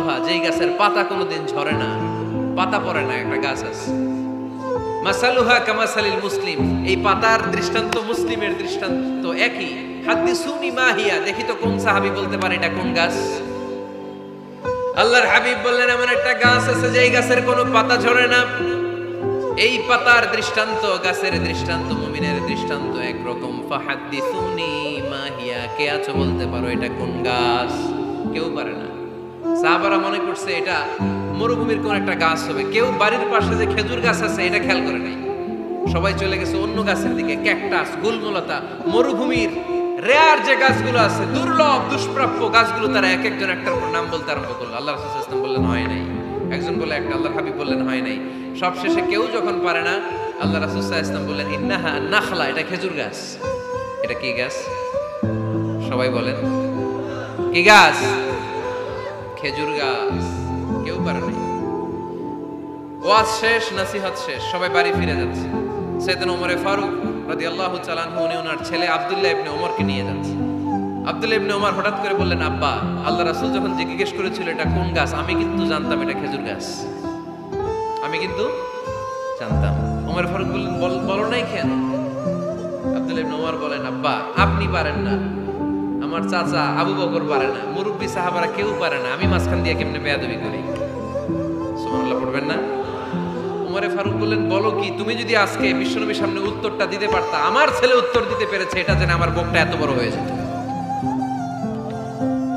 মাসালুহা, যেই গাছের পাতা কোনোদিন ঝরে না, পাতা পড়ে না, একটা গাছ আছে। মাসালুহা কামাসালিল মুসলিম, এই পাতার দৃষ্টান্ত মুসলিমের দৃষ্টান্ত একই। হাদিসুনি মা হিয়া, দেখি তো কোন সাহাবী বলতে পারে এটা কোন গাছ। আল্লাহর হাবিব বললেন এমন একটা গাছ আছে যেই গাছের কোনো পাতা ঝরে না। এই পাতার দৃষ্টান্ত, গাছের দৃষ্টান্ত, মুমিনের দৃষ্টান্ত একরকম। ফাহাদিসুনি মা হিয়া, কে আছো বলতে পারো এটা কোন গাছ? কেউ পারে না। সাহাবারা মনে করছে এটা মরুভূমির কোন একটা গাছ হবে। কেউ বাড়ির পাশে যে খেজুর গাছ আছে এটা খেয়াল করে নাই, সবাই চলে গেছে অন্য গাছের দিকে। ক্যাকটাস, গুলমলতা, মরুভূমির রেয়ার যে গাছগুলো আছে, দুর্লভ দুষ্প্রাপ্য গাছগুলো, তারা এক একজন একটার উপর নাম বলতে আরম্ভ করলো। আল্লাহ রাসূল সাল্লাল্লাহু আলাইহি ওয়াসাল্লাম বললেন হয় নাই, একজন বলে একটা, আল্লাহর হাবিব বললেন হয় নাই। সবশেষে কেউ যখন পারে না, আল্লাহ রাসূল সাল্লাল্লাহু আলাইহি ওয়াসাল্লাম বললেন ইন্নাহা নাখলা, এটা খেজুর গাছ। এটা কি গাছ? সবাই বলেন কি গাছ? খেজুর গাছ। কেউ পারে নাই। ওয়াজ শেষ, নসিহত শেষ, সবাই বাড়ি ফিরে যাচ্ছে। সাইয়েদনা ওমর ফারুক রাদিয়াল্লাহু তাআলা আনহু উনি ওনার ছেলে আব্দুল্লাহ ইবনে ওমরকে নিয়ে যাচ্ছে। আব্দুল্লাহ ইবনে ওমর হঠাৎ করে বললেন, আব্বা, আল্লাহ রাসূল যখন জিজ্ঞেস করেছিল এটা কোন গাছ, আমি কিন্তু জানতাম এটা খেজুর গাছ, আমি কিন্তু জানতাম। ওমর ফারুক বললেন, বলো নাই কেন? আব্দুল্লাহ ইবনে ওমর বলেন, আব্বা, আপনি পারেন না, আমার চাচা আবু বকর পারে না, মুরব্বী সাহাবারা কেউ পারে না, আমি মাঝখান দিয়ে কেমনে বেয়াদবি করি? সুবহানাল্লাহ পড়বেন না? ওমর ফারুক বললেন, বলো কি? তুমি যদি আজকে বিশ্বনবীর সামনে উত্তরটা দিতে পারতা, আমার ছেলে উত্তর দিতে পেরেছে, এটা জেনে আমার বুকটা এত বড় হয়ে যেত।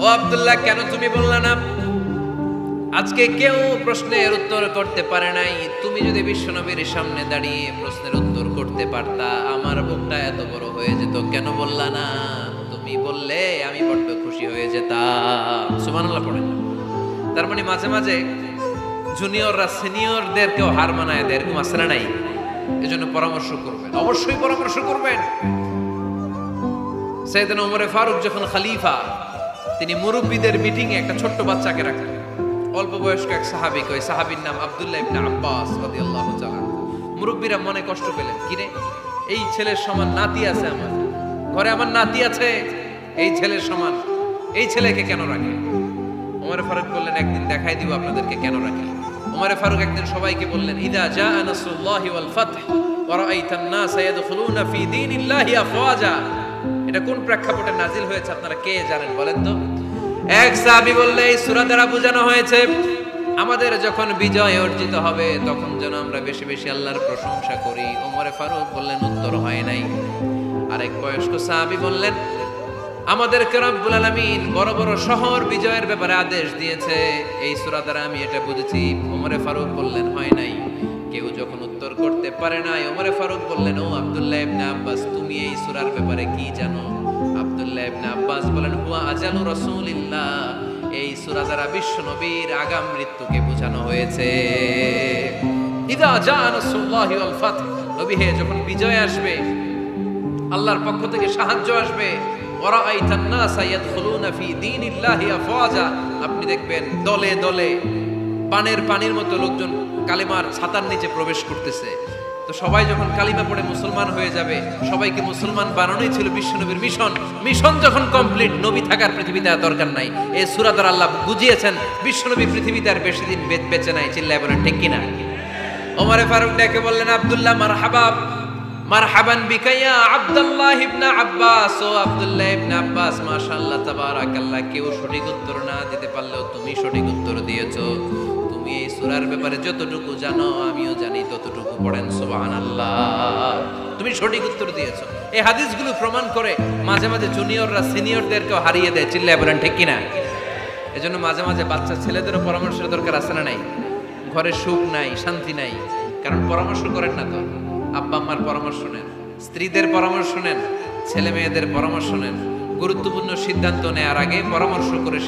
ও আব্দুল্লাহ, কেন তুমি বললা না? আজকে কেউ প্রশ্নের উত্তর করতে পারে নাই, তুমি যদি বিশ্বনবীর সামনে দাঁড়িয়ে প্রশ্নের উত্তর করতে পারতা, আমার বুকটা এত বড় হয়ে যেত, কেন বললা না? তুমি বললে আমি বড্ড খুশি হয়ে যেতাম। সুবহানাল্লাহ পড়েন। তার মানে মাঝে মাঝে জুনিয়ররা সিনিয়রদেরকেও হার মানায় দেয়, এরকম আছে না নাই? এজন্য পরামর্শ করবেন, অবশ্যই পরামর্শ করবেন। সাইয়েদনা ওমর ফারুক যখন খলিফা, তিনি মুরব্বীদের মিটিং এ একটা ছোট্ট বাচ্চাকে রাখলেন, অল্প বয়স্ক এক সাহাবী। ওই সাহাবীর নাম আব্দুল্লাহ ইবনে আব্বাস রাদিয়াল্লাহু তাআলা। মুরব্বীরা মনে কষ্ট পেলেন, কিরে, এই ছেলের সমান নাতি আছে আমার ঘরে, আমার নাতি আছে, এই ছেলের সমান, এই ছেলেকে কেন রাখে? ওমর ফারুক বললেন, একদিন দেখাই দিব আপনাদেরকে কেন রাখে। ওমর ফারুক একদিন সবাইকে বললেন, ইদা জাআ নাসরুল্লাহি ওয়াল ফাতহ ওয়া রাআইতান নাস ইয়াদখুলুনা ফি দীনিল্লাহি আফওয়াজা। এটা কোন প্রেক্ষাপটে নাজিল হয়েছে আপনারা কে জানেন বলেন তো? এক সাহাবী বললেন, এই সূরা দ্বারা বোঝানো হয়েছে আমাদের যখন বিজয় অর্জিত হবে তখন যেন আমরা বেশি বেশি আল্লাহর প্রশংসা করি। ওমর ফারুক বললেন, উত্তর হয় নাই। আরেক বয়স্ক সাহাবী বললেন, আমাদেরকে রব্বুল আলামিন বড় বড় শহর বিজয়ের ব্যাপারে আদেশ দিয়েছে, এই সূরা দ্বারা আমি এটা বুঝেছি। ওমর ফারুক বললেন, হয় নাই। কেউ যখন উত্তর করতে পারে না, ওমর ফারুক বললেন, ও আব্দুল্লাহ ইবনে আব্বাস, তুমি এই সূরার ব্যাপারে কি জানো? আব্দুল্লাহ ইবনে আব্বাস বলেন, হুয়া আজালু রাসূলিল্লাহ, এই সূরা দ্বারা বিশ্ব নবীর আগাম মৃত্যুকে বোঝানো হয়েছে। ইদা জাআ নাসরুল্লাহি ওয়াল ফাতহ, নবী হে, যখন বিজয় আসবে, আল্লাহর পক্ষ থেকে সাহায্য আসবে, ওয়ারাআইতান নাস ইয়াদখুলুনা ফি দীনিল্লাহি আফওয়াজা, আপনি দেখবেন দলে দলে পানির মতো লোকজন কালিমার ছাতার নিচে প্রবেশ করতেছে। তো সবাই যখন কালিমা পড়ে মুসলমান হয়ে যাবে, সবাইকে মুসলমান বানানোই ছিল বিশ্বনবীর মিশন। মিশন যখন কমপ্লিট, নবী থাকার পৃথিবীতে আর দরকার নাই। এই সূরা দ্বারা আল্লাহ বুঝিয়েছেন বিশ্বনবী পৃথিবীতে আর বেশি দিন বেঁচে নাই। চিল্লায় বলেন ঠিক কিনা? ওমর ফারুক ডেকে বললেন, আব্দুল্লাহ, মারহাবা, মারহাবান বিকা ইয়া আব্দুল্লাহ ইবনে আব্বাস। ও আব্দুল্লাহ ইবনে আব্বাস, মাশাআল্লাহ, তাবারাকাল্লাহ। কেউ সঠিক উত্তর না দিতে পারলেও তুমি সঠিক উত্তর দিয়েছো। তুমি এই সূরার ব্যাপারে যতটুকু জানো আমিও জানি ততটুকু, পড়েন সুবহানাল্লাহ। তুমি সঠিক উত্তর দিয়েছো। এই হাদিসগুলো প্রমাণ করে মাঝে মাঝে জুনিয়ররা সিনিয়রদেরকেও হারিয়ে দেয়। চিল্লায় বলেন ঠিক কিনা? এজন্য মাঝে মাঝে বাচ্চা ছেলেদেরও পরামর্শের দরকার আছে না নাই? ঘরে সুখ নাই, শান্তি নাই, কারণ পরামর্শ করেন না তো। আব্বা আম্মার পরামর্শ নেন, স্ত্রীদের পরামর্শ নেন, ছেলে মেয়েদের পরামর্শ নেন। গুরুত্বপূর্ণ সিদ্ধান্ত নেওয়ার আগে পরামর্শ করে